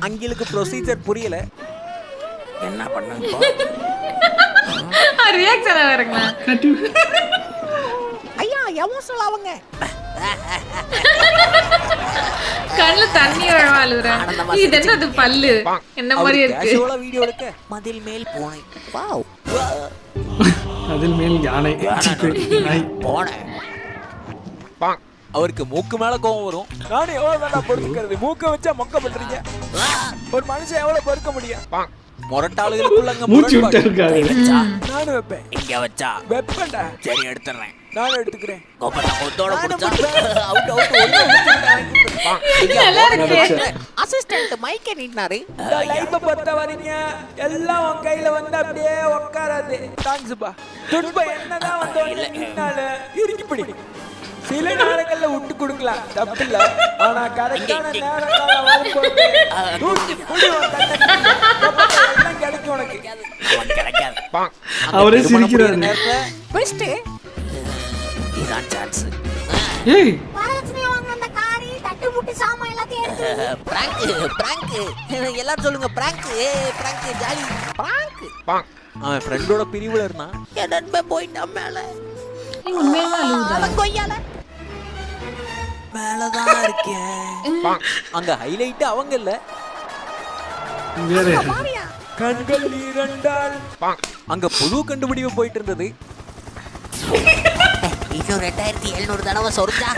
அங்கிளுக்கு procedure புரியல. என்ன பண்ண ரியாக்ஷன் வருங்க. ஐயா எமோஷனல் ஆவங்க. கண்ணுல தண்ணி வழுவுற. இது என்னது பல்லு என்ன மாதிரி இருக்கு. கேஷுவலா வீடியோ எடுக்க மதில் மேல் பூனை. வாவ். மதில் மேல் யானை. பூனை. அவருக்கு மூக்கு மேல கோவம் வரும். நானே எவ்வளவு வேணா பொறுத்துக்கிறது. மூக்க வச்சா மொக்க பண்றீங்க. ஒரு மனுஷன் எவ்வளவு பொறுக்க முடியும்? முரட்டாளுகளுக்குள்ள அங்க மூச்சு விட்டு இருக்காரு. நானும் வைப்பேன். இங்க வச்சா வெப்பேன்டா. சரி எடுத்துறேன். நானும் எடுத்துக்கிறேன். கோபத்தை கொத்தோட புடிச்சா அவுட் நல்லா இருக்கு. அசிஸ்டன்ட் மைக்க நீட்னாரு. லைஃப பத்த வரீங்க எல்லாம் உன் கையில வந்து அப்படியே உட்காராது. தேங்க்ஸ்ப்பா. துன்பம் என்னதான் வந்து நீட்னால இறுக்கிப்படி. சில நேரங்கள்ல விட்டு கொடுக்கலாம் தப்பில்ல. ஆனா கரெக்டான நேரங்கள வரும்போது தூக்கி புடி எல்லாம் கிடைக்கும் உனக்கு. அவன் கிடைக்காது. அவரே சிரிக்கிறாரு. பெஸ்ட் இதான் சான்ஸ். ஏய் வரலட்சுமி வாங்க அந்த காரி தட்டு முட்டி சாமான் எல்லாத்தையும் எடுத்து பிராங்க் எல்லாரும் சொல்லுங்க பிராங்க் ஜாலி பிராங்க். அவன் ஃப்ரெண்டோட பிரிவுல இருந்தான். என் நண்பன் போயிட்டான் மேல. உண்மையாவே அழுவுதா? கொய்யால மேலதான் இருக்கேன். அங்க ஹைலைட் அவங்க இல்ல. வேற கண்கள் இரண்டால் அங்க புது கண்டுபிடிப்பு போயிட்டு இருந்தது. இது 2700 தடவை சொரிஞ்சா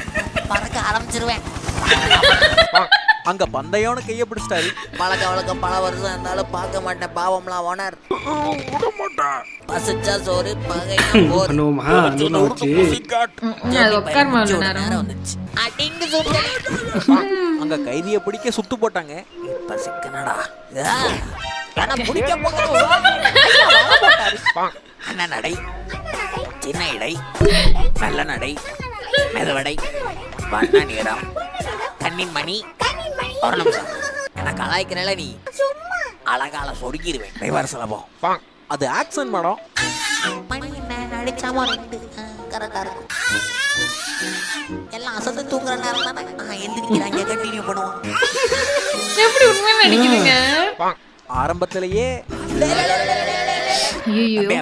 பறக்க ஆரம்பிச்சிருவேன். அங்க பந்தயோன கைய பிடிச்சிட்டாரு. பழக்க பல வருஷம் இருந்தாலும் பார்க்க மாட்டேன் பாவம்லாம் ஓனர். பசிச்சா சோறு பகைனா போர். பண்ணுவோமா நல்லா வச்சு அது உட்கார் மாவு நேரம். வந்துச்சு அடிங்க சொல்லு. அங்க கைதிய பிடிக்க சுத்து போட்டாங்க. இப்ப சிக்கனடா ஆனா பிடிக்க போக அண்ணா நடை சின்ன இடை நல்ல நடை மெதுவடை வண்ண நேரம் கண்ணின் மணி ஒரு நிமிஷம் என்ன கலாய்க்கிறல நீ அழகால சொருக்கிடுவேன் ரிவர்ஸ் லபம். அது ஆக்சன் மேடம். மணி என்ன நடிச்சாமா 2 கரெக்டா இருக்கும். எல்லாம் அசந்து தூங்குற நேரம் தானே எந்திரிக்கிறாங்க கண்டினியூ பண்ணுவோம். எப்படி உண்மையா நடிக்கிறீங்க? ஆரம்பத்திலேயே ஐயோ